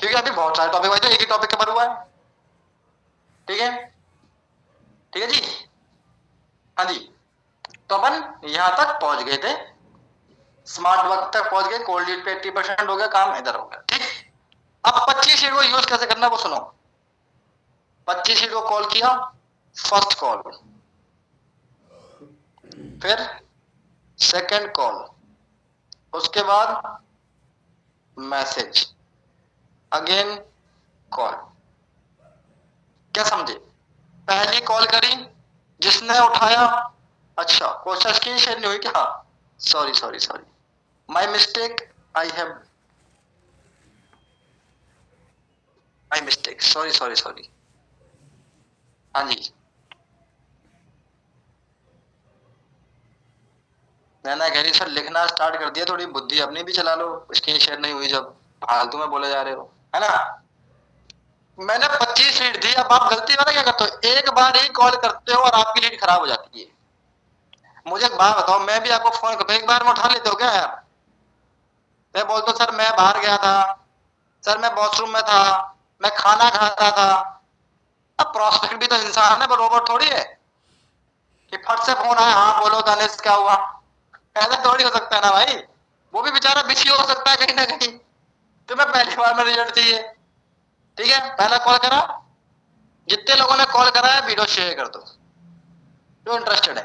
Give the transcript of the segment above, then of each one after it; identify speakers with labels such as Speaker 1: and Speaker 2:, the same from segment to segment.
Speaker 1: क्योंकि अभी बहुत सारे टॉपिक भाई तो एक ही टॉपिक कवर हुआ है। ठीक है, ठीक है जी। हाँ जी, तो अपन यहां तक पहुंच गए थे, स्मार्ट वर्क तक पहुंच गए, कोल्ड लीड पे 80% हो गया, काम इधर हो गया। ठीक, अब 25 शीट को यूज कैसे करना वो सुनो। 25 शीट को कॉल किया, फर्स्ट कॉल, फिर सेकंड कॉल, उसके बाद मैसेज, अगेन कॉल। क्या समझे? पहली कॉल करी, जिसने उठाया, अच्छा क्वेश्चन स्क्रीन शेयर नहीं हुई क्या? हाँ, sorry sorry sorry, my mistake, I mistake, sorry sorry sorry. हाँ जी, नैना कह रही सर लिखना स्टार्ट कर दिया, थोड़ी बुद्धि अपनी भी चला लो, स्क्रीन शेयर नहीं हुई जब, फालतू में बोले जा रहे हो, है ना। मैंने 25 लीड दी, अब आप गलती वाला क्या करते हो, एक बार ही कॉल करते हो और आपकी लीड खराब हो जाती है। मुझे एक बात बताओ, मैं भी आपको फोन करता हूँ, एक बार में उठा लेते हो क्या यार? मैं बोलता हूँ सर मैं बाहर गया था, सर मैं वॉशरूम में था, मैं खाना खा रहा था। अब प्रोस्पेक्ट भी तो इंसान है, वो रोबोट थोड़ी है कि फट से फोन आया, हाँ बोलो दानिश क्या हुआ। ऐसा थोड़ी हो सकता है ना भाई, वो भी बेचारा बिजी हो सकता है कहीं ना कहीं। तुम्हें पहली बार में रिजल्ट चाहिए, ठीक है, पहला कॉल करा, जितने लोगों ने कॉल करा है वीडियो शेयर कर दो जो इंटरेस्टेड है।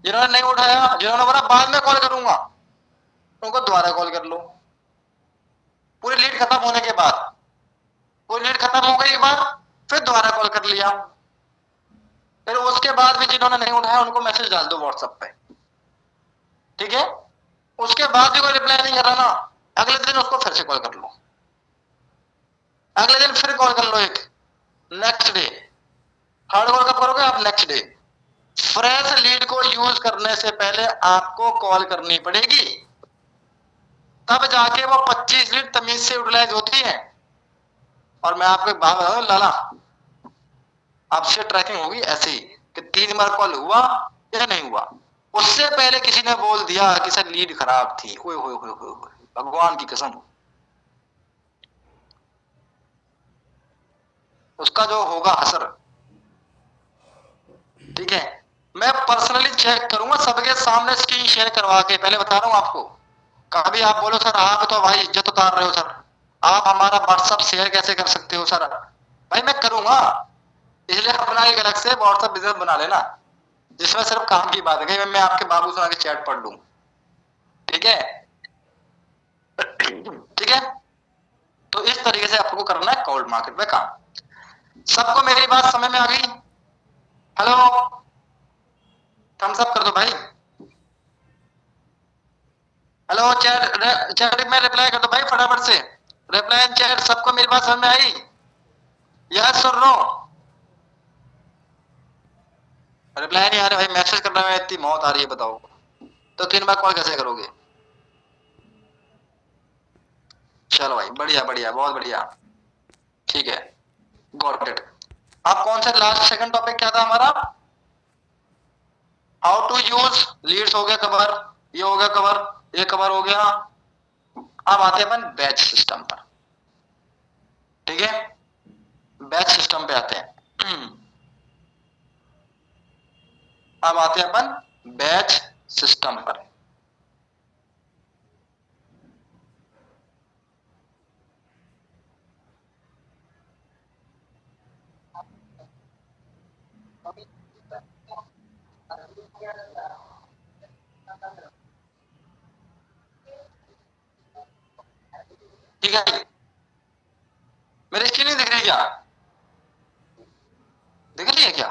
Speaker 1: जिन्होंने नहीं उठाया, जिन्होंने बोला बाद में कॉल करूंगा, उनको दोबारा कॉल कर लो। पूरी लीड खत्म होने के बाद, पूरी लीड खत्म हो गई के बाद फिर दोबारा कॉल कर लिया, फिर उसके बाद भी जिन्होंने नहीं उठाया उनको मैसेज डाल दो व्हाट्सएप पे, ठीक है। उसके बाद भी कोई रिप्लाई नहीं कर रहा ना, अगले दिन उसको फिर से कॉल कर लो, अगले दिन फिर कॉल कर लो एक, नेक्स्ट डे, थर्ड कॉल कब करोगे आप? Next day. फ्रेश लीड को यूज करने से पहले आपको कॉल करनी पड़ेगी, तब जाके वो 25 लीड तमीज से यूटिलाइज होती है। और मैं आपको एक बात बता दूं लाला, आपसे ट्रैकिंग होगी ऐसे ही कि 3 बार कॉल हुआ या नहीं हुआ, उससे पहले किसी ने बोल दिया कि सर लीड खराब थी, ओए होए होए होए होए, भगवान की कसम, उसका जो होगा असर, ठीक है। मैं पर्सनली चेक करूंगा सबके सामने स्क्रीन शेयर करवा के, पहले बता रहा हूं आपको। कभी आप बोलो सर आप तो भाई इज्जत उतार रहे हो सर, आप हमारा व्हाट्सएप शेयर कैसे कर सकते हो सर? भाई मैं करूंगा, इसलिए अपना एक अलग से व्हाट्सएप बिजनेस बना लेना, जिसमें सिर्फ काम की बात है, कहीं मैं आपके बाबू से आके चैट पढ़ लूं, ठीक है। ठीक है, तो इस तरीके से आपको करना है कोल्ड मार्केट में काम। सबको मेरी बात समझ में आ गई? हेलो, थम्स अप कर दो भाई। हेलो, चैट चैट में रिप्लाई कर दो भाई फटाफट से, रिप्लाई इन चैट। सबको मेरी बात समझ में आई? यस और नो? रिप्लाई नहीं आ रहा भाई, मैसेज करने में इतनी मौत आ रही है, बताओ तो 3 बार कॉल कैसे करोगे? चलो भाई, बढ़िया बढ़िया, बहुत बढ़िया, ठीक है, गॉट इट। अब कौन सा लास्ट सेकंड टॉपिक क्या था हमारा? हाउ टू यूज लीड्स हो गया कवर, ये हो गया कवर, ये कवर हो गया। अब आते हैं अपन बैच सिस्टम पर, ठीक है, बैच सिस्टम पे आते हैं। अब आते हैं अपन बैच सिस्टम पर। ठीक है, मेरी स्क्रीन नहीं दिख रही क्या? दिख रही है क्या?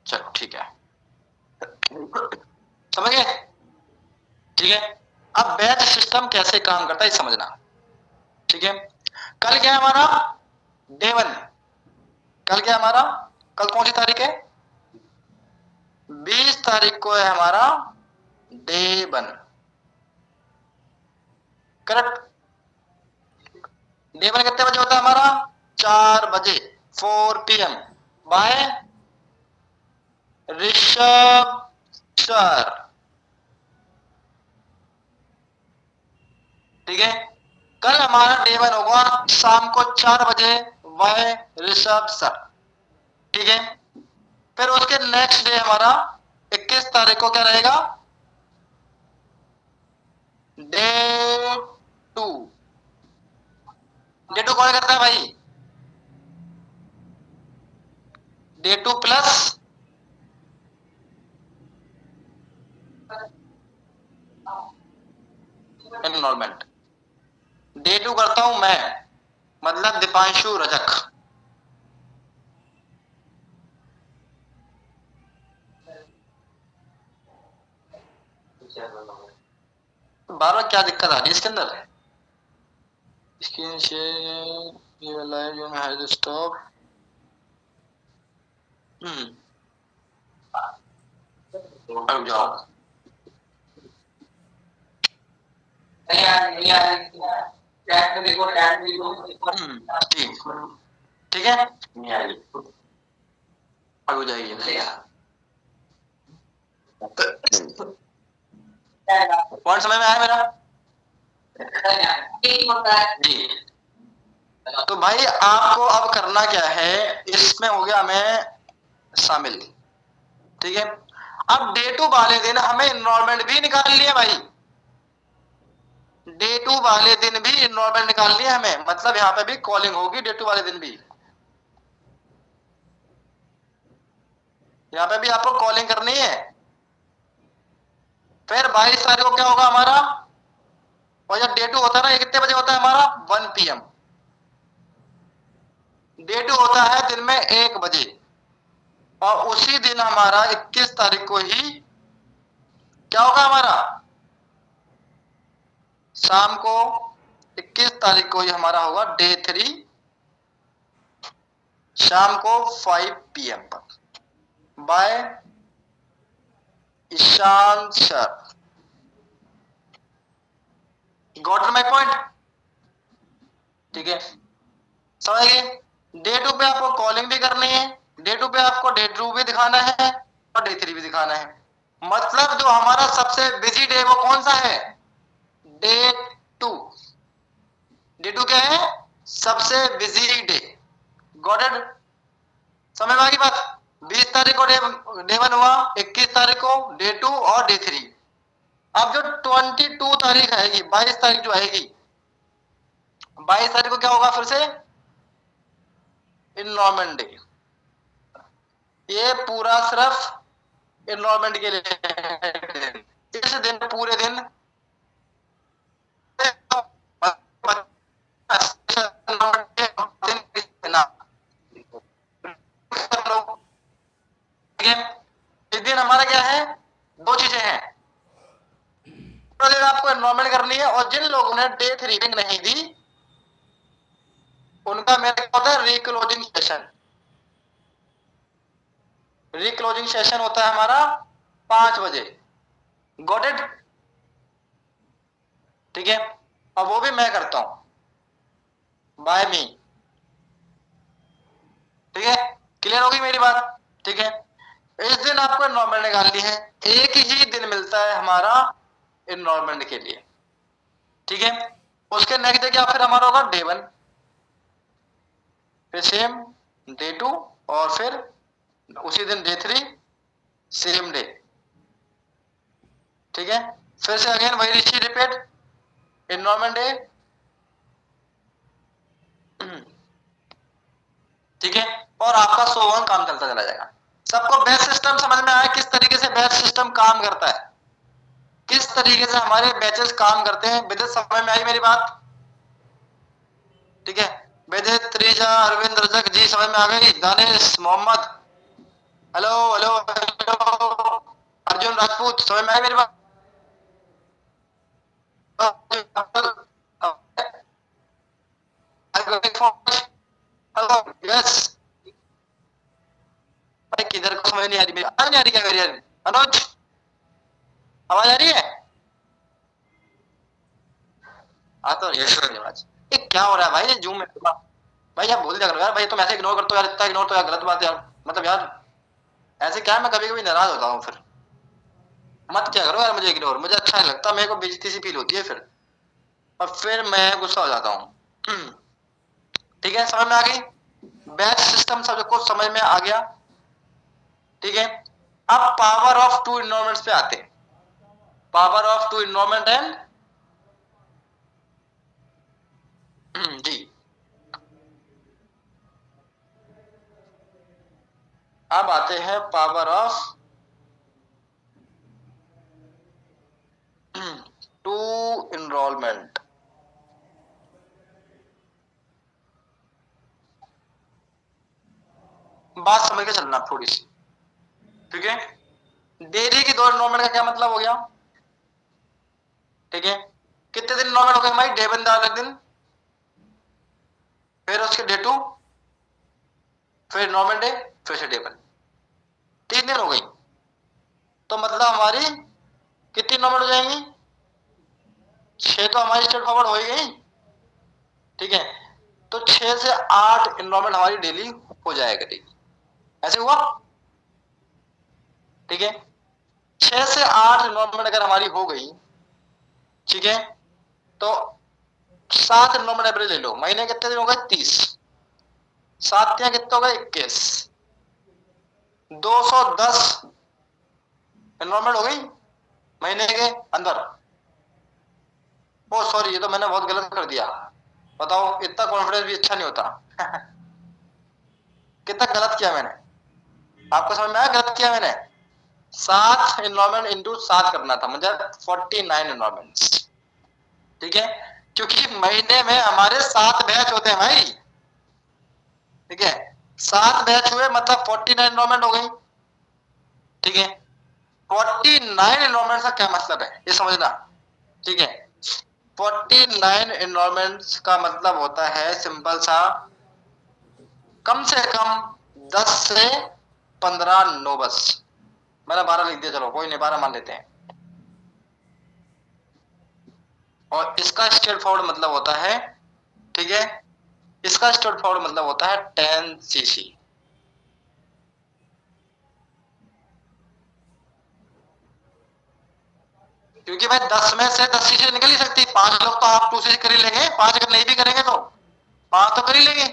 Speaker 1: चलो ठीक है, समझ गए, ठीक है। अब बैच सिस्टम कैसे काम करता है समझना, ठीक है। कल क्या है हमारा? डे 1। कल क्या है हमारा? कल कौन सी तारीख है? 20 तारीख को है हमारा डे 1, करेक्ट। डे 1 कितने बजे होता है हमारा? 4 बजे, 4 PM, बाय ऋषभ सर, ठीक है। कल हमारा डे 1 होगा शाम को 4 बजे वाय ऋषभ सर। ठीक है। फिर उसके नेक्स्ट डे हमारा 21 तारीख को क्या रहेगा? डे 2। डे 2 कौन करता है भाई? Day 2 plus enrolment. डे 2 करता हूं मैं, मतलब दीपांशु रजक। बार बार क्या दिक्कत आ रही है इसके अंदर? Screen share stop. रुक जाओ। ठीक। ठीक है, हो जाएगी। पॉइंट समझ में आया मेरा? जी। तो भाई आपको अब करना क्या है, इसमें हो गया हमें शामिल। ठीक है। अब डे 2 वाले दिन हमें एनरोलमेंट भी निकालनी है भाई। डे 2 वाले दिन भी एनरोलमेंट निकालनी है हमें, मतलब यहाँ पे भी कॉलिंग होगी डे 2 वाले दिन भी। यहाँ पे भी आपको कॉलिंग करनी है। फिर 22 तारीख को क्या होगा हमारा? और जब डे 2 होता है ना, ये कितने बजे होता है हमारा? 1 PM। डे 2 होता है दिन में 1 बजे। और उसी दिन हमारा 21 तारीख को ही क्या होगा हमारा? शाम को 21 तारीख को ही हमारा होगा डे 3, शाम को 5 PM पर, by Ishan sir. Got my point? ठीक है, समझ गए? डे 2 पे आपको कॉलिंग भी करनी है, डे 2 पे आपको डे 2 भी दिखाना है और डे 3 भी दिखाना है। मतलब जो हमारा सबसे बिजी डे वो कौन सा है? डे 2। डे 2 क्या है? सबसे बिजी डे। Got it? समझ में आ गई बात? 20 तारीख को डे 1 हुआ, 21 तारीख को डे 2 और डे 3। अब जो 22 तारीख आएगी, 22 तारीख जो आएगी, 22 तारीख को क्या होगा फिर से? Enrolment day. ये पूरा सिर्फ इनरोलमेंट के लिए। इस दिन पूरे दिन इस दिन हमारा क्या है? दो चीजें हैं। पूरा दिन आपको एनरोलमेंट करनी है, और जिन लोगों ने डे 3 लिंक नहीं दी उनका मेरा क्या होता है? Reclosing session. रिक्लोजिंग सेशन होता है हमारा 5 बजे। Got it? ठीक है। अब वो भी मैं करता हूं, बाय मी। ठीक है, क्लियर होगी मेरी बात? ठीक है। इस दिन आपको एनरोलमेंट निकालनी है, एक ही दिन मिलता है हमारा एनरोलमेंट के लिए। ठीक है। उसके नेक्स्ट डे क्या फिर हमारा होगा? डे 1, फिर सेम डे 2, और फिर उसी दिन डे 3, सेम डे। ठीक है। फिर से अगेन वही रिपीट, एनरोलमेंट डे। ठीक है। और आपका सो ऑन काम चलता चला जाएगा। सबको बैच सिस्टम समझ में आया? किस तरीके से बैच सिस्टम काम करता है, किस तरीके से हमारे बैचेस काम करते हैं? विदित समझ में आई मेरी बात? ठीक है। विदित, त्रिजा, अरविंद, रजक जी समझ में आ गई? Danish, Mohammad, hello hello hello, Arjun Rajput समझ में आई मेरी बात? Hello, yes. भाई किधर को समझ नहीं आ रही मेरी आवाज? नहीं आ रही क्या मेरी? अनुज, आवाज आ रही है? हाँ तो आवाज। ये क्या हो रहा है भाई? ये जूम में भाई आप बोल दिया करो यार भाई, तुम ऐसे इग्नोर करते हो यार, इतना इग्नोर तो यार गलत बात है यार। मतलब यार ऐसे क्या है, मैं कभी कभी नाराज होता हूँ फिर। मत क्या करो यार मुझे इग्नोर, मुझे अच्छा नहीं लगता, मेरे को बेइज्जती सी फील होती है फिर। और फिर मैं गुस्सा हो जाता हूँ। ठीक है, समझ में आ गई? बैच सिस्टम सबको समझ में आ गया? ठीक है, अब पावर ऑफ टू इन्वायरमेंट्स पे आते हैं। Power of to environment and जी, अब आते हैं पावर ऑफ टू इनरोलमेंट। बात समझ के चलना थोड़ी सी। ठीक है, डेली की दो इनरोलमेंट का क्या मतलब हो गया? ठीक है, कितने दिन इनरोलमेंट हो गए भाई? डे वन अलग दिन, फिर उसके डे टू, फिर नॉर्मल डे, फिर से डे वन। 3 दिन हो गई। तो मतलब हमारी कितनी नॉर्मल हो जाएंगी? 6 तो हमारी स्ट्रेट फॉरवर्ड हो ही गई। ठीक है, तो 6 से 8 इनरोलमेंट हमारी डेली हो जाएगा करेगी। ऐसे हुआ? ठीक है, 6 से 8 इनरोलमेंट अगर हमारी हो गई, ठीक है, तो 7 इनरोलमेंट एवरेज ले लो। महीने कितने दिन हो गए? 30। 7 या कितने हो गए? 21। 210 इनरोलमेंट हो गई महीने के अंदर। ओ सॉरी, ये तो मैंने बहुत गलत कर दिया। बताओ, इतना कॉन्फिडेंस भी अच्छा नहीं होता। कितना गलत किया मैंने? आपको समझ में आया गलत किया मैंने? 7 इनरोलमेंट इंटू 7 करना था मुझे, 49 इनरोलमेंट। ठीक है, क्योंकि महीने में हमारे 7 बैच होते हैं भाई। ठीक है, 7 बैच हुए मतलब 49 इनरोलमेंट हो गई। ठीक है, 49 इनरोलमेंट का क्या मतलब है ये समझना। ठीक है, 49 इनरोलमेंट्स का मतलब होता है सिंपल सा, कम से कम 10 से 15 नो बस। मैंने 12 लिख दिया, चलो कोई नहीं, 12 मान लेते हैं। और इसका स्ट्रेट फॉरवर्ड मतलब होता है, ठीक है, इसका स्ट्रेट फॉरवर्ड मतलब होता है 10 सीसी। क्योंकि भाई 10 में से 10 सीसी निकल ही सकती। 5 लोग तो आप 2 सीसी कर ही लेंगे, 5 अगर नहीं भी करेंगे तो 5 तो कर ही लेंगे।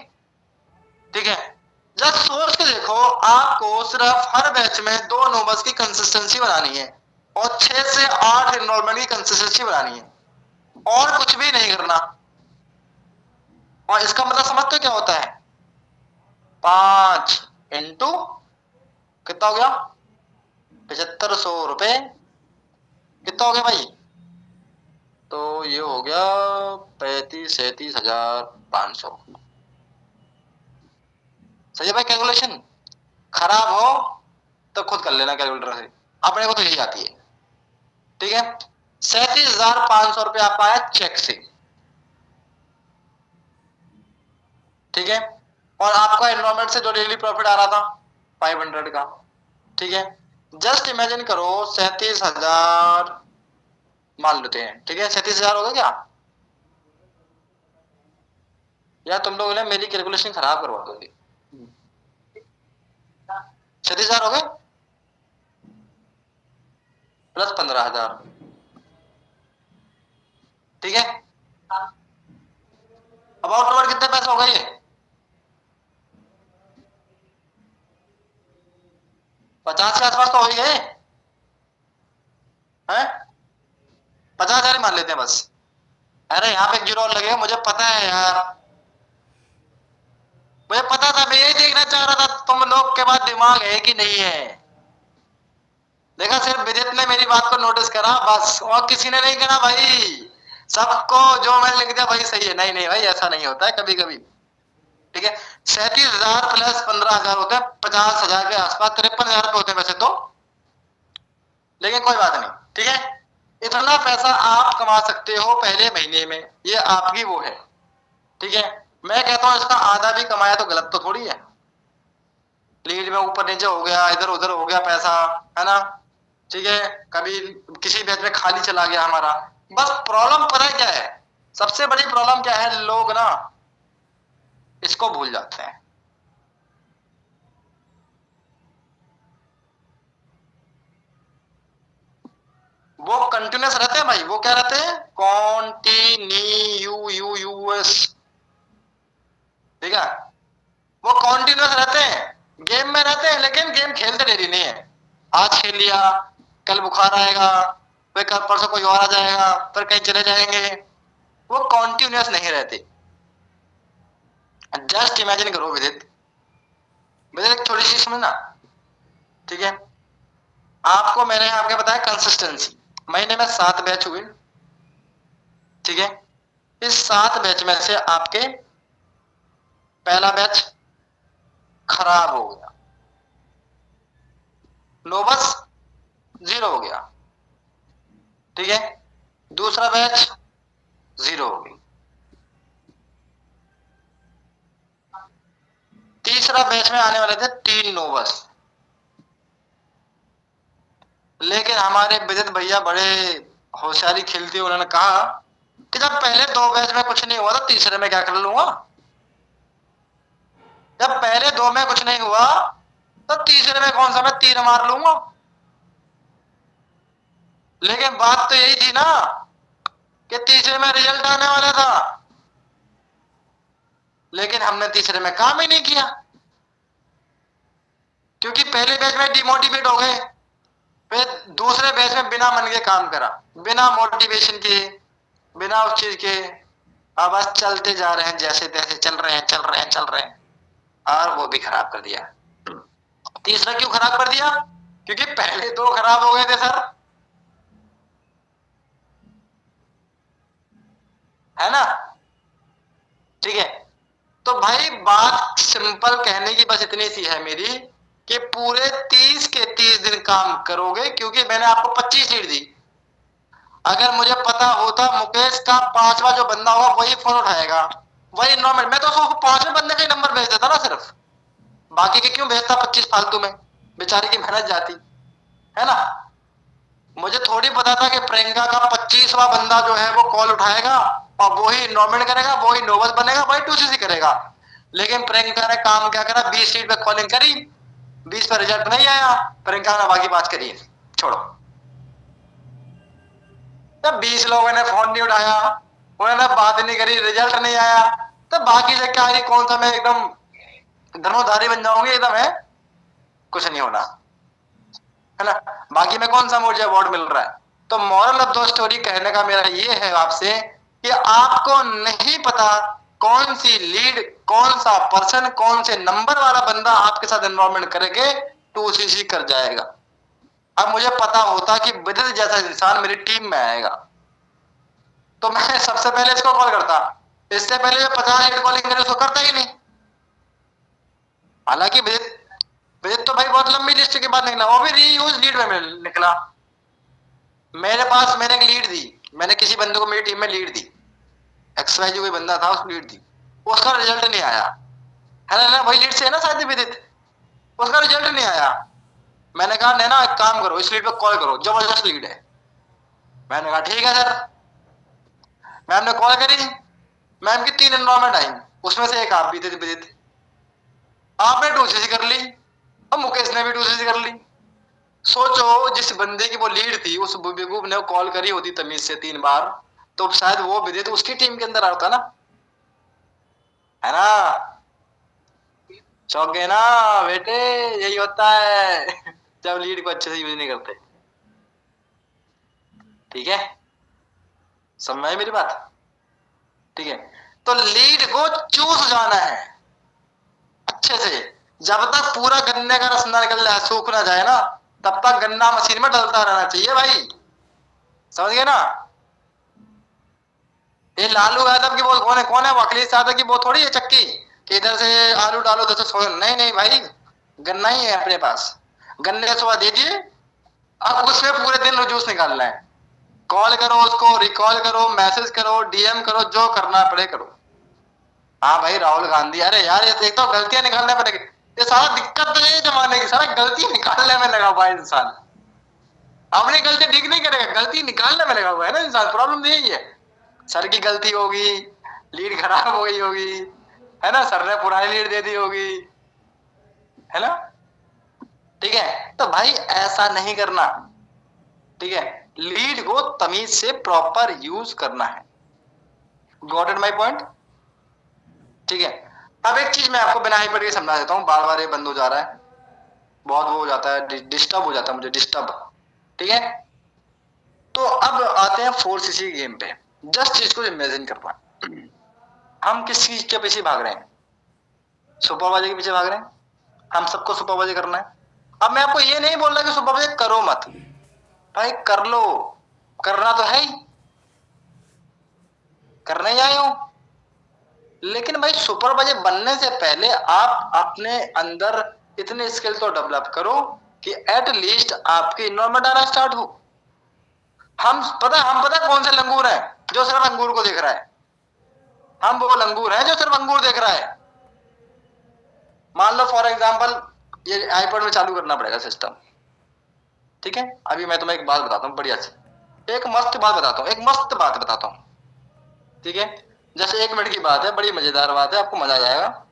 Speaker 1: ठीक है, जस्ट सोच के देखो, आपको सिर्फ हर बैच में 2 नंबर्स की कंसिस्टेंसी बनानी है और 6 से 8 इनरोलमेंट की कंसिस्टेंसी बनानी है और कुछ भी नहीं करना। और इसका मतलब समझते हो क्या होता है? 5 इंटू कितना हो गया? 7500 रुपए। कितना हो गया भाई? तो ये हो गया 35-37,500। सही है भाई? कैलकुलेशन खराब हो तो खुद कर लेना कैलकुलेटर से, अपने को तो यही आती है। ठीक है, 37,500 रुपये आपका आया चेक से। ठीक है, और आपका एनवायरमेंट से जो डेली प्रॉफिट आ रहा था 500 का। ठीक है, जस्ट इमेजिन करो 37,000 मान लेते हैं। ठीक है, 37,000 होगा क्या? या तुम लोग ने मेरी कैलकुलेशन खराब करवा दोगे? 37,000 हो गए प्लस 15,000। ठीक है, अबाउट नंबर कितने पैसे हो गए ये? 50 के आसपास तो हो ही गए हैं। 50,000 ही मान लेते हैं बस। अरे यहाँ पे एक जीरो और लगे, मुझे पता है यार, मुझे पता था। मैं यही देखना चाह रहा था तुम लोग के पास दिमाग है कि नहीं है। देखा, सिर्फ विदित ने मेरी बात को नोटिस करा बस, और किसी ने नहीं करा भाई। सबको जो मैं लिख दिया वही सही है। नहीं नहीं भाई, ऐसा नहीं होता है कभी कभी। ठीक है, 37,000 प्लस 15,000 होते हैं 50,000 के आसपास, 53,000 होते हैं वैसे तो, लेकिन कोई बात नहीं। ठीक है, इतना पैसा आप कमा सकते हो पहले महीने में, ये आपकी वो है। ठीक है, मैं कहता हूं इसका आधा भी कमाया तो गलत तो थोड़ी है। लीड में ऊपर नीचे हो गया, इधर उधर हो गया पैसा, है ना? ठीक है, कभी किसी बैच में खाली चला गया हमारा। बस प्रॉब्लम पता है क्या है? सबसे बड़ी प्रॉब्लम क्या है? लोग ना इसको भूल जाते हैं। वो कंटिन्यूस रहते हैं भाई, वो क्या रहते हैं, कॉन्टिन्यूस, ठीक है, वो कॉन्टिन्यूस रहते हैं, गेम में रहते हैं, लेकिन गेम खेलते डेली नहीं है। आज खेल लिया, कल बुखार आएगा, फिर कल परसों कोई और आ जाएगा, फिर कहीं चले जाएंगे, वो कॉन्टिन्यूस नहीं रहते। जस्ट इमेजिन करो विदित, विदित एक छोटी सी समझना, ठीक है, आपको मैंने आपके बताया कंसिस्टेंसी, महीने में 7 बैच हुए, ठीक है, इस 7 बैच में से आपके पहला बैच खराब हो गया, नोबस 0 हो गया, ठीक है, दूसरा बैच 0 हो गई, तीसरा बैच में आने वाले थे 3 नोबस, लेकिन हमारे विदित भैया बड़े होशियारी खेलते, उन्होंने कहा कि जब पहले 2 बैच में कुछ नहीं हुआ तो तीसरे में क्या कर लूंगा, जब पहले 2 में कुछ नहीं हुआ तो तीसरे में कौन सा मैं तीर मार लूंगा। लेकिन बात तो यही थी ना कि तीसरे में रिजल्ट आने वाला था, लेकिन हमने तीसरे में काम ही नहीं किया, क्योंकि पहले बैच में डिमोटिवेट हो गए, फिर दूसरे बैच में बिना मन के काम करा, बिना मोटिवेशन के, बिना उस चीज के, अब बस चलते जा रहे हैं, जैसे तैसे चल रहे हैं, चल रहे हैं, चल रहे हैं, और वो भी खराब कर दिया। तीसरा क्यों खराब कर दिया, क्योंकि पहले 2 खराब हो गए थे सर, है ना, ठीक है। तो भाई बात सिंपल कहने की बस इतनी सी है मेरी, कि पूरे 30 के 30 दिन काम करोगे, क्योंकि मैंने आपको 25 सीट दी। अगर मुझे पता होता मुकेश का 5वां जो बंदा होगा वही फोन उठाएगा, वही इन्वॉल्वमेंट, मैं तो उसको 5वें बंदे का नंबर भेज देता ना सिर्फ, बाकी के क्यों भेजता 25 फालतू में, बेचारी की मेहनत जाती, है ना। मुझे थोड़ी पता था कि प्रियंका का 25वां बंदा जो है वो कॉल उठाएगा और वही इन्वॉल्वमेंट करेगा, वही नोबल बनेगा, वही 2CC करेगा। लेकिन प्रियंका ने काम क्या करा, 20 सीट पे कॉलिंग करी, 20 पर रिजल्ट नहीं आया, प्रियंका ने बाकी बात करी, छोड़ो। तब 20 लोगों ने फोन नहीं उठाया, उन्होंने बात नहीं करी, रिजल्ट नहीं आया, तब बाकी से क्या, कौन सा मैं एकदम धर्मधारी बन जाऊंगी एकदम, है कुछ नहीं होना, है ना। बाकी में कौन सा मुझे अवार्ड मिल रहा है। तो मॉरल ऑफ द स्टोरी कहने का मेरा ये है आपसे, कि आपको नहीं पता कौन सी लीड, कौन सा पर्सन, कौन से नंबर वाला बंदा आपके साथ एनरोलमेंट करके 2CC कर जाएगा। अब मुझे पता होता कि विदित जैसा इंसान मेरी टीम में आएगा, तो मैं सबसे पहले इसको कॉल करता, इससे पहले जो 50 लीड कॉलिंग करे उसको करता ही नहीं। हालांकि विदित विदित तो भाई बहुत लंबी लिस्ट के बाद निकला, वो भी रीयूज लीड में निकला। मेरे पास मैंने एक लीड दी, मैंने किसी बंदे को मेरी टीम में लीड दी, XYZ कोई बंदा था, उसको लीड दी, उसका रिजल्ट नहीं आया, है ना, वही लीड से है ना शायद विदित, उसका रिजल्ट नहीं आया। मैंने कहा नैना एक काम करो, इस लीड पे कॉल करो, जबरदस्त लीड है। मैंने कहा ठीक है सर। मैम ने कॉल करी, मैम की 3 एनरोलमेंट आई, उसमें से एक आप भी थे विदित, आपने 2CC कर ली और मुकेश ने भी 2CC कर ली। सोचो जिस बंदे की वो लीड थी, उस बेवकूफ ने कॉल करी होती तमीज से 3 बार, तो शायद वो विदित उसकी टीम के अंदर आता ना, है ना। चौंक गए ना बेटे, यही होता है जब लीड को अच्छे से यूज नहीं करते, ठीक है, समझ में मेरी बात, ठीक है। तो लीड को चूस जाना है अच्छे से, जब तक पूरा गन्ने का रस ना निकल जाए, सूख ना जाए ना, तब तक गन्ना मशीन में डलता रहना चाहिए भाई, समझ गए ना। ये लालू यादव की वो कौन है वो अखिलेश यादव की वो थोड़ी है चक्की, कि इधर से आलू डालो उधर से छोड़ो, नहीं नहीं भाई, गन्ना ही है अपने पास, गन्ने का सुबह दे दिए, अब उसमें पूरे दिन जूस निकालना है। कॉल करो उसको, रिकॉल करो, मैसेज करो, DM करो, जो करना पड़े करो। हाँ भाई राहुल गांधी, अरे यार ये देख तो गलतियां निकालने में लगे, ये सारा दिक्कत तो ये जमाने की, सारा गलती निकालने में लगा हुआ है इंसान, अपनी गलती ठीक नहीं करेगा, गलती निकालने में लगा हुआ है ना इंसान, प्रॉब्लम यही है। सर की गलती होगी, लीड खराब हो गई होगी, है ना, सर ने पुरानी लीड दे दी होगी, है ना, ठीक है। तो भाई ऐसा नहीं करना, ठीक है। लीड को तमीज से प्रॉपर यूज करना है। Got it my point? ठीक है। अब एक चीज मैं आपको बिना ही पढ़ के समझा देता हूँ, बार बार ये बंद हो जा रहा है, बहुत वो हो जाता है, डिस्टर्ब हो जाता है मुझे, डिस्टर्ब। ठीक है, तो अब आते हैं 4cc गेम पे। जस्ट चीज को इमेजिन कर पाए, हम किस चीज के पीछे भाग रहे हैं? सुपरवाइजर के पीछे भाग रहे हैं। हम सबको सुपरवाइजर करना है। अब मैं आपको ये नहीं बोल रहा कि सुपरवाइजर करो मत, भाई कर लो, करना तो है ही, करने ही आए हो। लेकिन भाई सुपरवाइजर बनने से पहले आप अपने अंदर इतने स्किल तो डेवलप करो कि एट लीस्ट आपकी इन्वायरमेंट आना स्टार्ट हो। हम पता कौन से लंगूर हैं जो सिर्फ अंगूर को देख रहा है? हम वो लंगूर हैं जो सिर्फ अंगूर देख रहा है। मान लो फॉर एग्जाम्पल, ये आईपैड में चालू करना पड़ेगा सिस्टम। ठीक है, अभी मैं तुम्हें एक बात बताता हूँ बढ़िया सी, एक मस्त बात बताता हूँ, एक मस्त बात बताता हूँ। ठीक है, जैसे 1 मिनट की बात है, बड़ी मजेदार बात है, आपको मजा आ जाएगा।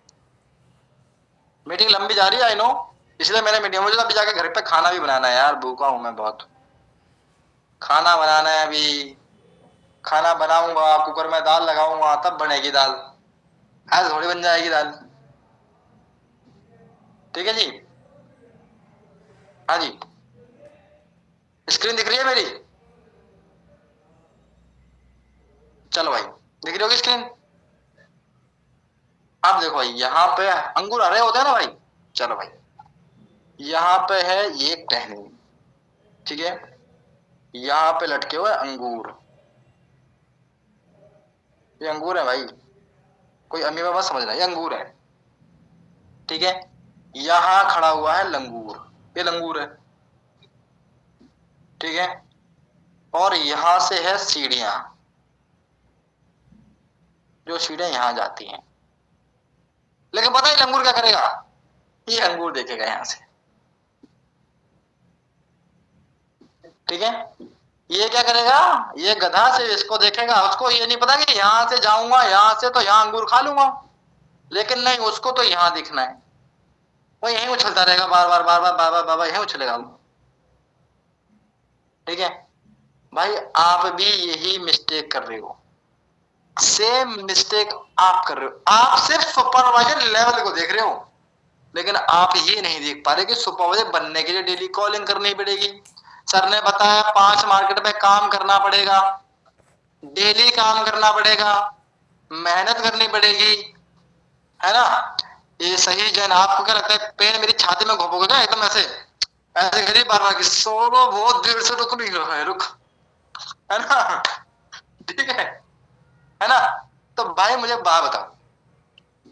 Speaker 1: मीटिंग लंबी जा रही है, आई नो, इसलिए मैंने मीटिंग, मुझे तो अभी जाके घर पे खाना भी बनाना है यार, भूखा हूं मैं बहुत। खाना बनाना है अभी, खाना बनाऊंगा, कुकर में दाल लगाऊंगा, तब बनेगी दाल, ऐसे थोड़ी बन जाएगी दाल। ठीक है जी, हाँ जी, स्क्रीन दिख रही है मेरी? चलो भाई, दिख रही होगी स्क्रीन। अब देखो भाई, यहाँ पे अंगूर आ रहे होते हैं ना भाई। चलो भाई, यहाँ पे है ये टहनी, ठीक है, यहाँ पे लटके हुए अंगूर, ये अंगूर है भाई, कोई अमीबा मत समझना, ये अंगूर है। ठीक है, यहाँ खड़ा हुआ है लंगूर, ये लंगूर है। ठीक है, और यहां से है सीढ़ियां, जो सीढ़ियां यहां जाती हैं। लेकिन पता है लंगूर क्या करेगा? ये अंगूर देखेगा यहां से। ठीक है, ये क्या करेगा? ये गधा से इसको देखेगा, उसको ये नहीं पता कि यहां से जाऊंगा, यहां से तो यहां अंगूर खा लूंगा, लेकिन नहीं, उसको तो यहां दिखना है। वो यहीं उछलता रहेगा, बार बार बार बार बार बार बार बार यहीं उछलेगा वो। ठीक है भाई, आप भी यही मिस्टेक कर रहे हो, सेम मिस्टेक आप कर रहे हो। आप सिर्फ सुपरवाइजर लेवल को देख रहे हो, लेकिन आप ये नहीं देख पा रहे कि सुपरवाइजर बनने के लिए डेली कॉलिंग करनी पड़ेगी। सर ने बताया 5 मार्केट में काम करना पड़ेगा, डेली काम करना पड़ेगा, मेहनत करनी पड़ेगी, है ना? ये सही जन, आपको क्या लगता है पेन मेरी छाती में घोपोगे क्या एकदम ऐसे? ऐसे करिए बार बार की, सोलो बहुत देर से रुक नहीं रहा है, रुक, है ना? ठीक है ना? तो भाई मुझे बात बताओ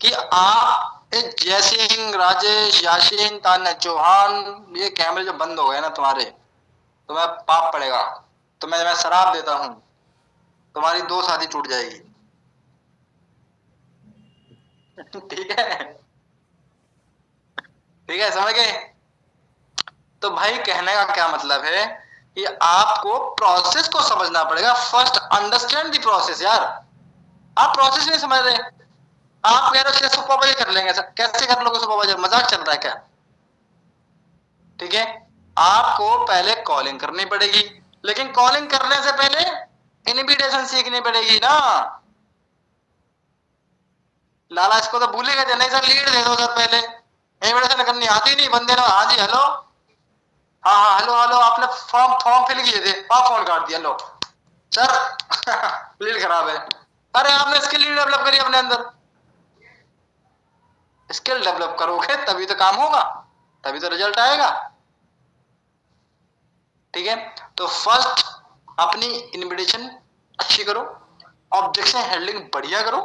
Speaker 1: कि आप जय सिंह, राजेश, याशीन, तान्या चौहान, ये कैमरे जो बंद हो गए ना तुम्हारे, तुम्हें पाप पड़ेगा। तुम्हें मैं शराब देता हूं, तुम्हारी 2 शादी टूट जाएगी। ठीक है, ठीक है, समझ गए? तो भाई कहने का क्या मतलब है कि आपको प्रोसेस को समझना पड़ेगा। फर्स्ट अंडरस्टैंड द प्रोसेस यार। आप प्रोसेस नहीं समझ रहे, आप कह रहे हो सुपरवाइजर कर लेंगे सर, कैसे कर लोगे सुपरवाइजर? मजाक चल रहा है क्या? ठीक है, आपको पहले कॉलिंग करनी पड़ेगी, लेकिन कॉलिंग करने से पहले इनविटेशन सीखनी पड़ेगी ना। लाला इसको तो भूल ही गए थे, नहीं सर लीड दे दो सर, पहले इनविटेशन करनी आती नहीं बंदे ने, हाँ जी हेलो, हाँ हाँ हेलो हेलो, आपने फॉर्म फॉर्म फिल किए थे, हाँ फोन काट दिया लो सर। लीड खराब है। अरे आपने स्किल लीड डेवलप करी अपने अंदर, स्किल डेवलप करोगे तभी तो काम होगा, तभी तो रिजल्ट आएगा। ठीक है, तो फर्स्ट अपनी इनविटेशन अच्छी करो, ऑब्जेक्शन हैंडलिंग बढ़िया करो।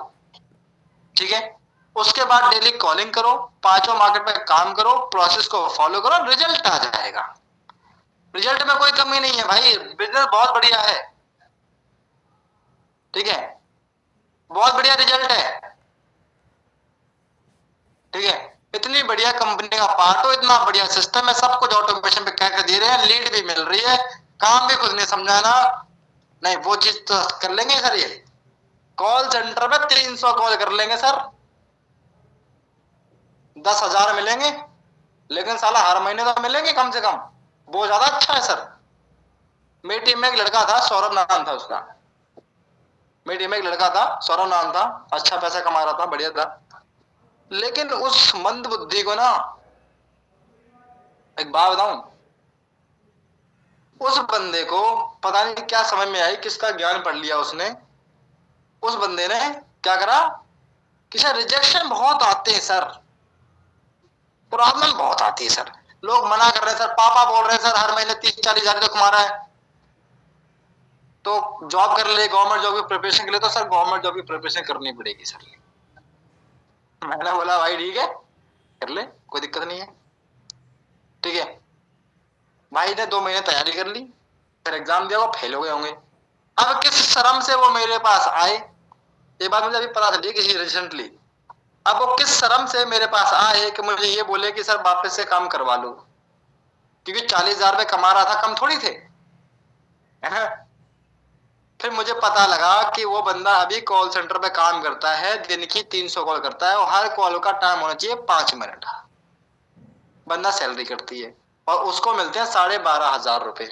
Speaker 1: ठीक है, उसके बाद डेली कॉलिंग करो, 5 मार्केट में काम करो, प्रोसेस को फॉलो करो, रिजल्ट आ जाएगा। रिजल्ट में कोई कमी नहीं है भाई, बिजनेस बहुत बढ़िया है। ठीक है, बहुत बढ़िया रिजल्ट है। ठीक है, इतनी बढ़िया कंपनी का पार्ट हो, इतना बढ़िया सिस्टम है, सब कुछ ऑटोमेशन पे कह दे रहे हैं, लीड भी मिल रही है, काम भी कुछ नहीं समझाना। नहीं वो चीज तो कर लेंगे सर, ये कॉल सेंटर में 300 कॉल कर लेंगे सर, 10,000 मिलेंगे, लेकिन साला हर महीने तो मिलेंगे कम से कम, वो ज्यादा अच्छा है सर। मेरी टीम में एक लड़का था, सौरभ नाम था उसका। मेरी टीम में एक लड़का था, सौरभ नाम था, अच्छा पैसा कमा रहा था, बढ़िया था। लेकिन उस मंद बुद्धि को ना, एक बात बताऊं, उस बंदे को पता नहीं क्या समझ में आई, किसका ज्ञान पढ़ लिया उसने। उस बंदे ने क्या करा कि सर रिजेक्शन बहुत आते हैं सर, प्रॉब्लम बहुत आती है सर, लोग मना कर रहे हैं सर, पापा बोल रहे हैं सर हर महीने 30-40 हजार तो कमा रहा है, तो जॉब कर ले, गवर्नमेंट जॉब की प्रिपरेशन के लिए, तो सर गवर्नमेंट जॉब की प्रिपरेशन करनी पड़ेगी सर। मैंने बोला भाई ठीक है, कर ले, कोई दिक्कत नहीं है। ठीक है, भाई ने 2 महीने तैयारी कर ली, फिर एग्जाम दिया, वो फेल हो गए होंगे। अब किस शर्म से वो मेरे पास आए, ये बात मुझे अभी पता चली किसी रिसेंटली। अब वो किस शर्म से मेरे पास आए कि मुझे ये बोले कि सर वापस से काम करवा लो, क्योंकि 40 हजार रुपए कमा रहा था, कम थोड़ी थे, है ना। फिर मुझे पता लगा कि वो बंदा अभी कॉल सेंटर पे काम करता है, दिन की 300 कॉल करता है, और हर कॉल का टाइम होना चाहिए 5 मिनट। बंदा सैलरी करती है और उसको मिलते हैं 12,500 रुपए।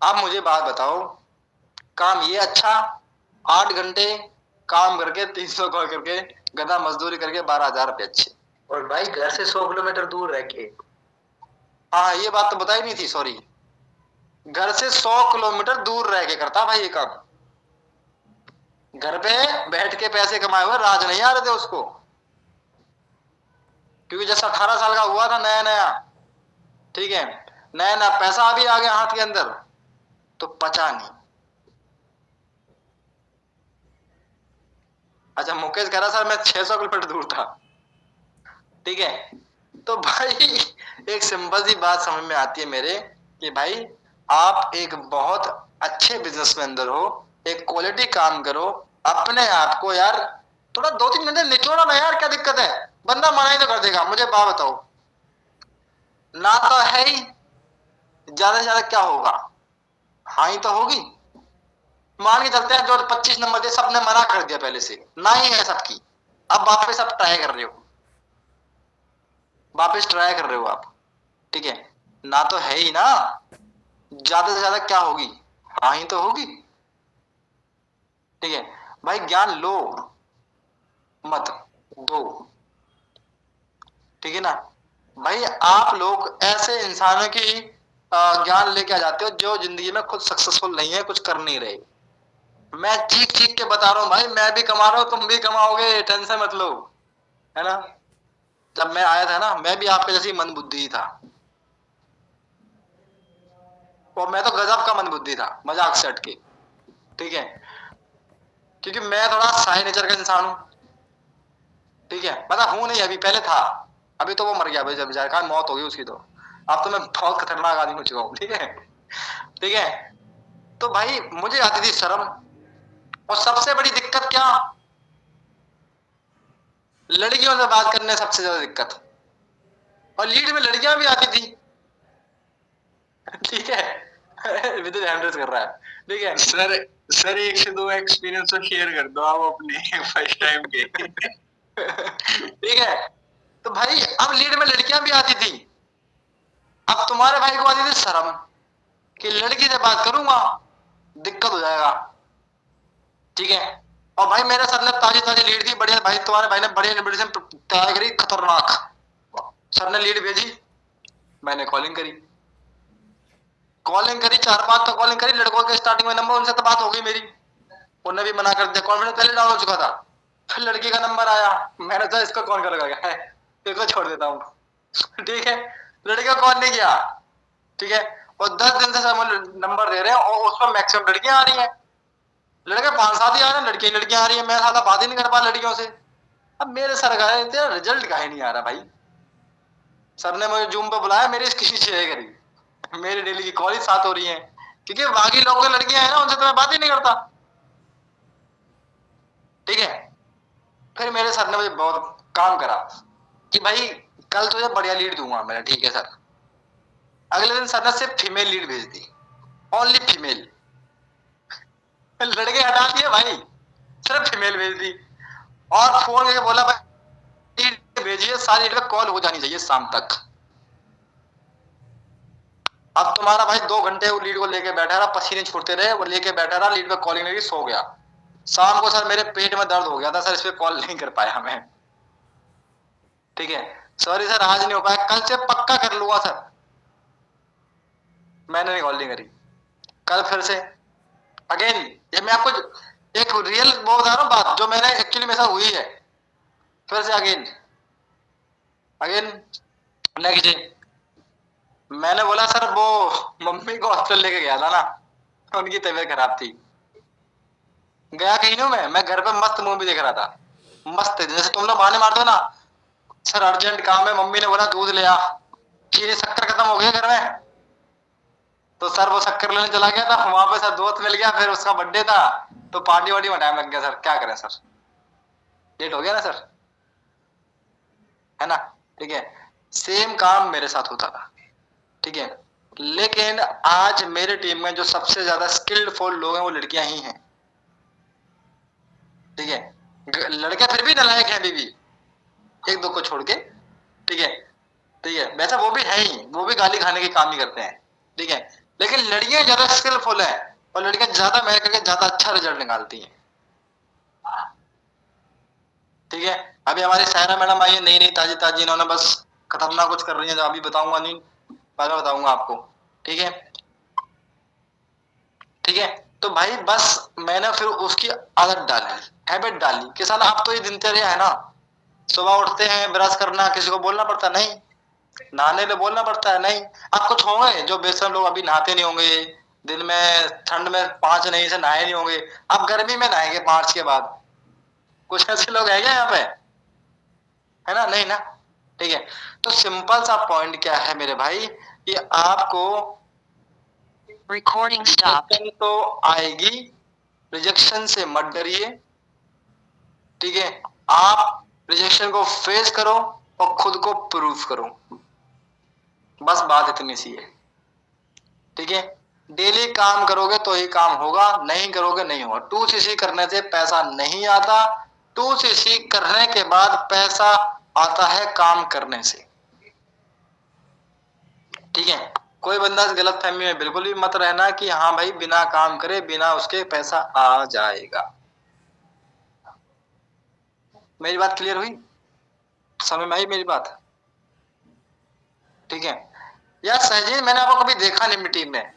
Speaker 1: आप मुझे बात बताओ, काम ये अच्छा, 8 घंटे काम करके 300 कॉल करके गधा मजदूरी करके 12,000 रुपए अच्छे, और भाई घर से 100 किलोमीटर दूर रह के। हाँ ये बात तो बताई नहीं थी, सॉरी। घर से 100 किलोमीटर दूर रह के करता भाई ये काम। घर पे बैठ के पैसे कमाए हुए राज नहीं आ रहे थे उसको, क्योंकि जैसे 18 साल का हुआ था नया नया, ठीक है, नया नया पैसा अभी आ गया हाथ के अंदर, तो पचा नहीं। अच्छा, मुकेश कह रहा सर मैं 600 किलोमीटर दूर था, ठीक है। तो भाई एक सिंपल सी बात समझ में आती है मेरे, कि भाई आप एक बहुत अच्छे बिजनेसमैन हो, एक क्वालिटी काम करो, अपने आप को यार थोड़ा 2-3 घंटे निचोड़ो ना यार, क्या दिक्कत है, बंदा मना ही तो कर देगा। मुझे बात बताओ, ना तो है ही, ज्यादा से ज्यादा क्या होगा, हाँ ही तो होगी। मान के चलते हैं जो 25 नंबर थे सबने मना कर दिया पहले से, ना ही है सबकी, अब वापस आप ट्राई कर रहे हो, वापस ट्राई कर रहे हो आप, ठीक है, ना तो है ही ना, ज्यादा से ज्यादा क्या होगी, हाँ ही तो होगी। ठीक है भाई, ज्ञान लो मत दो, ठीक है ना। भाई आप लोग ऐसे इंसानों की ज्ञान लेके आ जाते हो जो जिंदगी में खुद सक्सेसफुल नहीं है, कुछ कर नहीं रहे। मैं चीख चीख के बता रहा हूँ भाई, मैं भी कमा रहा हूँ, तुम भी कमाओगे, टेंशन मत लो, है ना। जब मैं आया था ना, मैं भी आपके जैसी मंदबुद्धि ही था, और मैं तो गजब का मंदबुद्धि था, मजाक से हट के, ठीक है, क्योंकि मैं थोड़ा साई नेचर का इंसान हूँ, ठीक है, मतलब हूं नहीं, अभी पहले था, अभी तो वो मर गया भाई, जब बेचारा मौत हो गई उसकी, तो अब तो मैं बहुत खतरनाक आदमी हो चुका हूँ, ठीक है, ठीक है। तो भाई मुझे आती थी शर्म, और सबसे बड़ी दिक्कत क्या, लड़कियों से बात करने सबसे ज्यादा दिक्कत, और लीड में लड़कियां भी आती थी, ठीक है, विदिन हैंडल्स कर रहा है, ठीक है सर। सर एक से दो एक्सपीरियंस तो शेयर कर दो आप अपने फर्स्ट टाइम के, ठीक है। तो भाई अब लीड में लड़कियां भी आती थी, अब तुम्हारे भाई को आती थी शर्म कि लड़की से बात करूंगा दिक्कत हो जाएगा, ठीक है। और भाई मेरे सर ने ताजी ताजी लीड थी बढ़िया, भाई तुम्हारे भाई ने बढ़िया इनविटेशन तैयार करी खतरनाक, सर ने लीड भेजी, मैंने कॉलिंग करी, कॉलिंग करी 4-5 तो कॉलिंग करी, लड़कों के स्टार्टिंग में नंबर, उनसे तो बात हो गई मेरी, उन्होंने भी मना कर दिया, कॉन्फिडेंस पहले डाउन हो चुका था। फिर लड़की का नंबर आया, मैंने कहा इसको कौन करेगा, क्या है, इसको छोड़ देता हूँ, ठीक है। लड़की को कॉल नहीं किया, ठीक है, और 10 दिन से नंबर दे रहे हैं, और उसमें मैक्सिमम लड़कियां आ रही हैं, लड़के 5-7 ही आ रहे हैं, लड़की लड़कियां आ रही है, मैं साला बात ही नहीं कर पा लड़कियों से। अब मेरे सर का तेरा रिजल्ट काहे नहीं आ रहा भाई, सर ने मुझे जूम पे बुलाया, मेरी स्क्रीन शेयर करी, मेरी डेली की कॉल ही साथ हो रही है, क्योंकि बाकी लोगों की लड़कियां हैं ना, उनसे तो मैं बात ही नहीं करता, ठीक है। फिर मेरे सर ने मुझे बहुत काम करा कि भाई कल तुझे बढ़िया लीड दूंगा, मैंने ठीक है सर। अगले दिन सर ने सिर्फ फीमेल लीड भेज दी, ओनली फीमेल, लड़के हटा दिए भाई, सिर्फ फीमेल भेज दी, और फोन करके बोला भाई लीड भेजिए, सारी लीड पे कॉल हो जानी चाहिए शाम तक। अब तुम्हारा भाई 2 घंटे वो लीड को लेके बैठा रहा, पसीने छूटते रहे, वो लेके बैठा रहा, लीड पे कॉलिंग लगी, सो गया। शाम को सर मेरे पेट में दर्द हो गया था सर, इस पे कॉल नहीं कर पाया मैं। ठीक है, सॉरी सर आज नहीं हो पाया, कल से पक्का कर लूंगा सर। मैंने नहीं कॉल नहीं करी, कल फिर से अगेन। ये मैं आपको एक रियल वो बता रहा हूँ बात, जो मैंने एक्चुअली मेरे साथ हुई है। फिर से अगेन अगेन नेक्स्ट डे मैंने बोला सर वो मम्मी को हॉस्पिटल लेके गया था ना, उनकी तबीयत खराब थी। गया कहीं नहीं मैं घर पे मस्त मूवी देख रहा था, मस्त, जैसे तुम लोग बहाने मारते हो ना, सर अर्जेंट काम है, मम्मी ने बोला दूध ले आ, चीनी शक्कर खत्म हो गया घर में, तो सर वो शक्कर लेने चला गया था, वहां पे सर दोस्त मिल गया, फिर उसका बर्थडे था, तो पार्टी वार्टी में टाइम लग गया सर, क्या करें सर, लेट हो गया ना सर, है ना। ठीक है, सेम काम मेरे साथ होता था। ठीक है, लेकिन आज मेरे टीम में जो सबसे ज्यादा स्किल्डफुल लोग हैं वो लड़कियां ही हैं। ठीक है, लड़के फिर भी नालायक हैं अभी भी, एक दो को छोड़ के। ठीक है, ठीक है, वैसे वो भी है ही, वो भी गाली खाने के काम ही करते हैं। ठीक है, लेकिन लड़कियां ज्यादा स्किलफुल है, और लड़कियां ज्यादा मेहनत करके ज्यादा अच्छा रिजल्ट निकालती हैं। ठीक है, अभी हमारी सायरा मैडम आई है, नई नई ताजी ताजी, इन्होंने बस खतरनाक कुछ कर रही है, जो अभी बताऊंगा नहीं, बाद में बताऊंगा आपको। ठीक है, ठीक है, तो भाई बस मैंने फिर उसकी आदत डाली, हैबिट डाली कि साला आप तो ये दिनचर्या है ना, सुबह उठते हैं, ब्रश करना, किसी को बोलना पड़ता नहीं, नहाने में बोलना पड़ता है नहीं। आप कुछ होंगे जो बेशरम लोग अभी नहाते नहीं होंगे, दिन में ठंड में 5 नहीं से नहाए नहीं होंगे, आप गर्मी में नहाएंगे 5 के बाद, कुछ ऐसे लोग हैं क्या यहाँ पे, है ना, नहीं ना। ठीक है, तो सिंपल सा पॉइंट क्या है मेरे भाई, कि आपको रिकॉर्डिंग स्टॉप तो आएगी, रिजेक्शन से मत डरिए। ठीक है, आप रिजेक्शन को फेस करो और खुद को प्रूफ करो, बस बात इतनी सी है। ठीक है, डेली काम करोगे तो ही काम होगा, नहीं करोगे नहीं होगा। 2cc करने से पैसा नहीं आता, 2cc करने के बाद पैसा आता है काम करने से। ठीक है, कोई बंदा इस गलत फहमी में बिल्कुल भी मत रहना कि हाँ भाई बिना काम करे बिना उसके पैसा आ जाएगा। मेरी बात क्लियर हुई, समझ में आई मेरी बात। ठीक है, यार सहजी मैंने आपको कभी देखा नहीं मीटिंग में,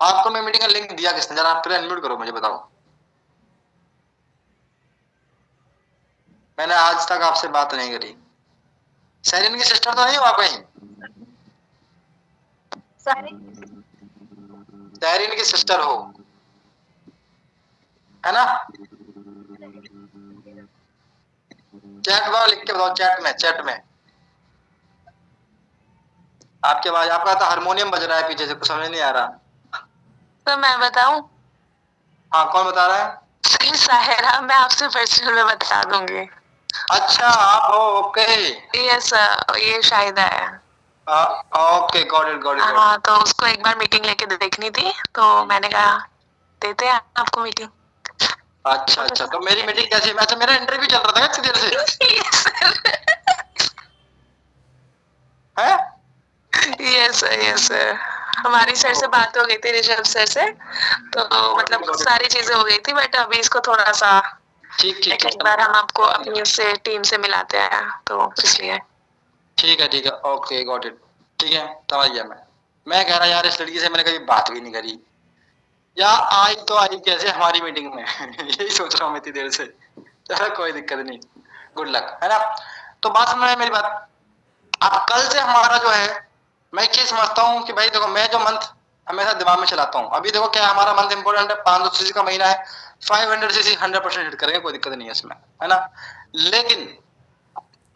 Speaker 1: आपको मैं मीटिंग का लिंक दिया किसने, जरा आप पहले अनम्यूट करो मुझे बताओ। मैंने आज तक आपसे बात नहीं करी। सहरीन की सिस्टर तो नहीं हो आप कहीं, सहरीन की सिस्टर हो, है ना। चैट में लिख के बताओ, चैट में आपके आवाज, आपका तो हारमोनियम बज रहा है पीछे से, कुछ समझ नहीं आ रहा।
Speaker 2: तो मैं बताऊं,
Speaker 1: हाँ कौन बता रहा है,
Speaker 2: साहिरा, मैं आपसे पर्सनल में बता दूंगी।
Speaker 1: अच्छा आप हो, ओके।
Speaker 2: यस, ये शाहिदा है।
Speaker 1: Okay got it got it.
Speaker 2: हाँ, तो उसको एक बार मीटिंग लेके देखनी थी, तो मैंने कहा देते हैं आपको मीटिंग।
Speaker 1: अच्छा अच्छा, तो मेरी मीटिंग कैसी है, अच्छा मेरा इंटरव्यू चल रहा था इतनी देर से है।
Speaker 2: यस यस, हमारी सर से बात हो गई थी, ऋषभ सर से, तो मतलब सारी चीजें हो गई थी, बट अभी इसको थोड़ा सा
Speaker 1: ठीक ठीक
Speaker 2: एक बार हम आपको अपनी उससे टीम से मिलाते हैं, तो इसलिए।
Speaker 1: ठीक है ओके गॉट इट। ठीक है, समझ गया मैं कह रहा यार इस लड़की से मैंने कभी बात भी नहीं करी, या आई तो आई कैसे हमारी मीटिंग में यही सोच रहा हूँ मैं इतनी देर से। चलो कोई दिक्कत नहीं, गुड लक, है ना। तो बात समझ में मेरी बात। अब कल से हमारा जो है, मैं एक चीज समझता हूँ कि भाई देखो मैं जो मंथ हमेशा दिमाग में चलाता हूँ, अभी देखो क्या हमारा मंथ इंपोर्टेंट है, 500cc का महीना है, 500cc 100% हिट करेंगे, कोई दिक्कत नहीं है इसमें, है ना। लेकिन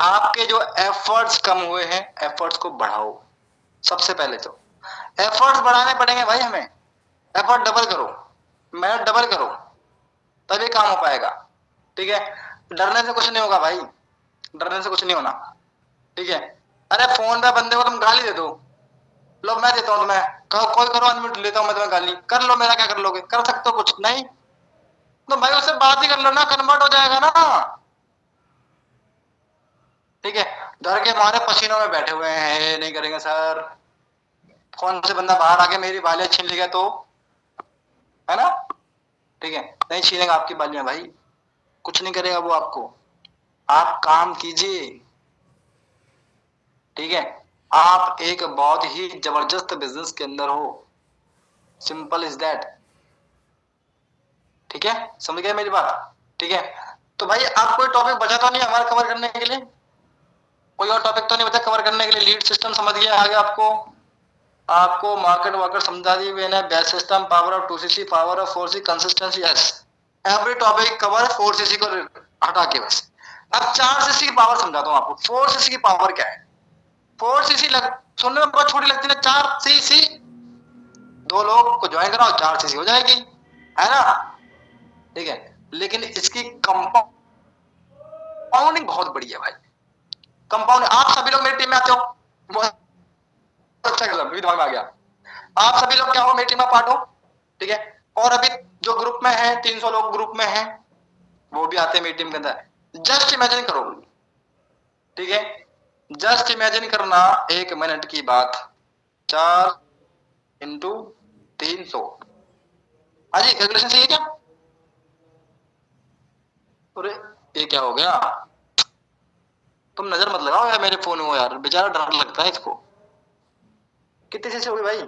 Speaker 1: आपके जो एफर्ट्स कम हुए हैं, एफर्ट्स को बढ़ाओ। सबसे पहले तो एफर्ट्स बढ़ाने पड़ेंगे भाई हमें, एफर्ट डबल करो, मेहनत डबल करो, तभी काम हो पाएगा। ठीक है, डरने से कुछ नहीं होगा भाई, डरने से कुछ नहीं होना। ठीक है, अरे फोन पे बंदे को तुम गाली दे दो, लो मैं देता हूँ तुम्हें, कहो कोई करो अनम्यूट, लेता हूँ मैं तुम्हें गाली, कर लो, मेरा क्या कर लोगे, कर सकते हो कुछ नहीं, तो भाई उससे बात ही कर लो ना, कन्वर्ट हो जाएगा ना। ठीक है, डर के मारे पसीनों में बैठे हुए हैं, नहीं करेंगे सर, कौन से बंदा बाहर आके मेरी बालियां छीन लेगा तो, है ना? ठीक है, नहीं छीनेगा आपकी बालियां भाई, कुछ नहीं करेगा वो आपको। आप काम कीजिए, ठीक है? आप एक बहुत ही जबरदस्त बिजनेस के अंदर हो, सिंपल इज दैट। ठीक है, समझ गए मेरी बात? ठीक है, तो भाई आप कोई टॉपिक बचा तो नहीं हमारा कवर करने के लिए? कोई और टॉपिक तो नहीं बचा कवर करने के लिए? लीड सिस्टम समझ गया आगे आपको? आपको मार्केट वार्केट समझा दी मैंने, base system, power of 2cc, power of 4c, consistency, yes every topic cover 4cc को हटा के बस। अब 4cc की पावर समझाता हूं आपको। 4cc की पावर क्या है? 4cc सुनने में बहुत छोटी लगती है, 4cc, दो लोग को ज्वाइन कराओ 4cc हो जाएगी, है ना? ठीक है, लेकिन इसकी कंपाउंडिंग बहुत बड़ी है भाई। कंपाउंड, आप सभी लोग मेरी टीम में आते हो, बहुत अच्छा दिमाग में आ गया। आप सभी लोग क्या हो, मेरी टीम में पार्ट हो, ठीक है? और अभी जो ग्रुप में है 300 लोग ग्रुप में हैं, वो भी आते हैं मेरी टीम के अंदर। जस्ट इमेजिन करो, ठीक है, जस्ट इमेजिन करना 1 मिनट की बात, 4 इंटू 300, हाँ जी कैलकुलेशन सही है क्या? अरे ये क्या हो गया? तुम नजर मत लगाओ यार मेरे फोन में यार, बेचारा डर लगता है इसको। कितनी सीसी होगी भाई?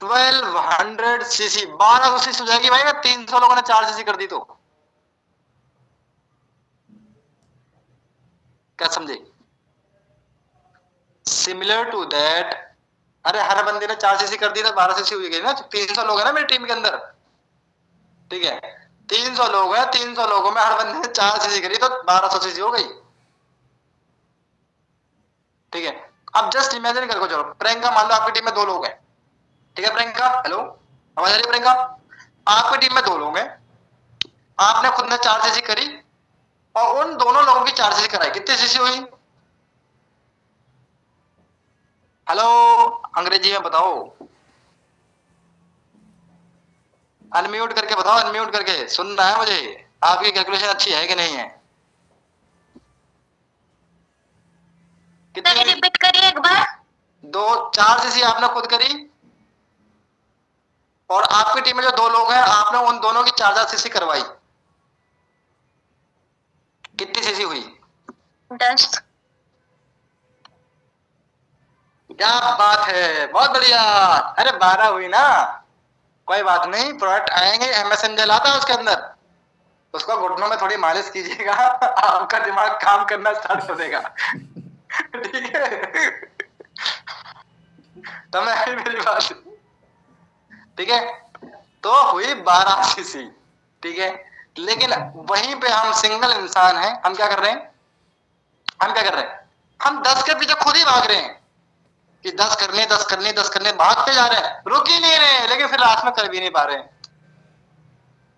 Speaker 1: 1200 सीसी, 1200 सीसी हो जाएगी भाई। 300 लोगों ने 4 सीसी कर दी तो क्या समझे? सिमिलर टू दैट, अरे हर बंदे ने 4 सीसी कर दी तो 12 सीसी हुई गई ना। 300 लोग है ना मेरी टीम के अंदर, ठीक है? 300 लोग हैं, 300 लोगों में हर बंदे ने 4 सीसी करी तो 1200 सीसी हो गई, ठीक है? अब जस्ट इमेजिन करके चलो, प्रियंका मान लो आपकी टीम में 2 लोग हैं, ठीक है? प्रियंका, हेलो, आवाज आ रही है प्रियंका? आपकी टीम में 2 लोग हैं, आपने खुद ने 4 सीसी करी और उन दोनों लोगों की 4 सीसी कराई, कितनी सीसी हुई? हेलो, अंग्रेजी में बताओ, अनम्यूट करके बताओ, अनम्यूट करके सुनना है मुझे, आपकी कैलकुलेशन अच्छी है कि नहीं है? कितनी रिपीट करिए एक बार। 4 सीसी आपने खुद करी और आपकी टीम में जो 2 लोग हैं आपने उन दोनों की 4 सीसी करवाई, कितनी सीसी हुई? 10। क्या बात है, बहुत बढ़िया। अरे 12 हुई ना, कोई बात नहीं, प्रोडक्ट आएंगे, एमएसएन आता है उसके अंदर, उसको घुटनों में थोड़ी मालिश कीजिएगा, आपका दिमाग काम करना स्टार्ट कर देगा। ठीक है, समझ आई मेरी बात? ठीक है, तो हुई 12 सीसी, ठीक है? लेकिन वहीं पे हम सिंगल इंसान हैं, हम क्या कर रहे हैं? हम क्या कर रहे हैं? हम 10 के पीछे खुद ही भाग रहे हैं कि 10 करने 10 करने 10 करने, भागते जा रहे हैं, रुक ही नहीं रहे, लेकिन फिर लास्ट में कर भी नहीं पा रहे हैं।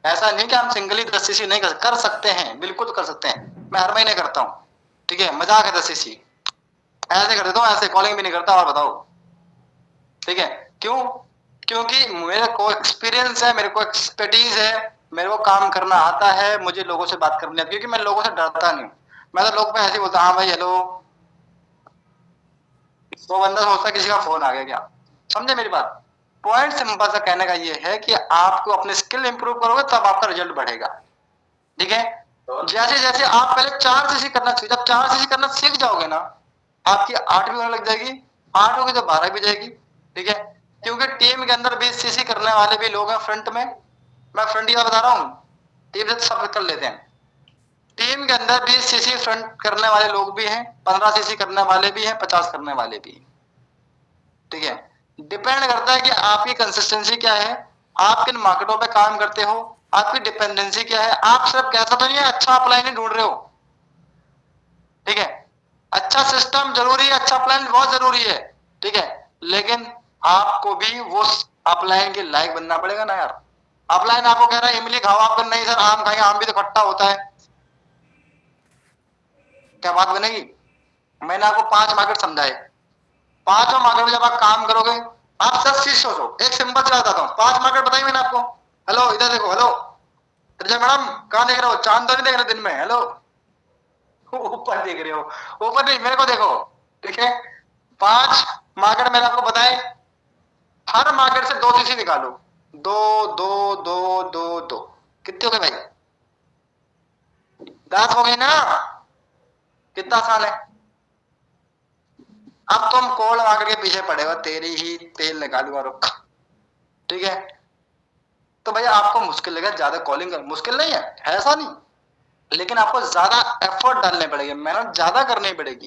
Speaker 1: ऐसा नहीं कि हम सिंगली 10 सीसी नहीं कर सकते हैं, बिल्कुल कर सकते हैं, मैं हर महीने करता हूँ, ठीक है? मजाक है 10 सीसी, ऐसे कर देता हूँ, ऐसे कॉलिंग भी नहीं करता, और बताओ, ठीक है? क्यों? क्योंकि मेरे को एक्सपीरियंस है, मेरे को एक्सपर्टीज है, मेरे को काम करना आता है, मुझे लोगों से बात करनी आती है, क्योंकि मैं लोगों से डरता नहीं। मैं तो लोग पे ऐसे ही बोलता, हाँ भाई हेलो, तो बंदा सोचता किसी का फोन आ गया क्या। समझे मेरी बात? पॉइंट सिंपल सा कहने का ये है कि आपको अपने स्किल इंप्रूव करोगे तब आपका रिजल्ट बढ़ेगा, ठीक है? जैसे जैसे आप पहले 4 सीसी करना सीख, जब 4 सीसी करना सीख जाओगे ना, आपकी 8 भी होने लग जाएगी, 8 होगी तो 12 भी जाएगी, ठीक है? क्योंकि टीम के अंदर 20 सीसी करने वाले भी लोग हैं फ्रंट में, मैं फ्रंट ही बता रहा हूँ, टीम से सब कर लेते हैं। टीम के अंदर 20 सीसी फ्रंट करने वाले लोग भी हैं, 15 सीसी करने वाले भी हैं, 50 करने वाले भी, ठीक है? डिपेंड करता है कि आपकी कंसिस्टेंसी क्या है, आप किन मार्केटों पे काम करते हो, आपकी डिपेंडेंसी क्या है। आप सिर्फ कैसा तो नहीं है अच्छा अपलाइन ही ढूंढ रहे हो, ठीक है? अच्छा सिस्टम जरूरी है, अच्छा प्लान बहुत जरूरी है, ठीक है? लेकिन आपको भी वो अपलाइन के लायक बनना पड़ेगा ना यार। अपलाइन आपको कह रहा है इमली खाओ, आपको नहीं सर आम खाएंगे, आम भी तो खट्टा होता है, क्या बात बनेगी? मैंने आपको 5 मार्केट समझाए, 5 मार्केट में जब आप काम करोगे, आप 10 चीज सोचो। एक सिंपल सी बताता हूँ, 5 मार्केट बताई मैंने आपको। हेलो इधर देखो, हेलो त्रिजा मैडम, कहाँ देख रहे हो? चांद तो नहीं देख रहे दिन में? हेलो, ऊपर देख रहे हो? ऊपर नहीं, मेरे को देखो, ठीक है? 5 मार्केट मैंने आपको बताए, हर मार्केट से 2 सीसी निकालो, 2 2 2 2 2, कितने हो गए भाई? 10 हो गए ना? कितना आसान है। अब तुम कोल्ड मार्केट के पीछे पड़े हो, तेरी ही तेल निकालूंगा, रुक। ठीक है, तो भैया आपको मुश्किल लगा, ज्यादा कॉलिंग कर मुश्किल नहीं है, ऐसा नहीं, लेकिन आपको ज्यादा एफर्ट डालने पड़ेंगे, मेहनत ज्यादा करनी पड़ेगी।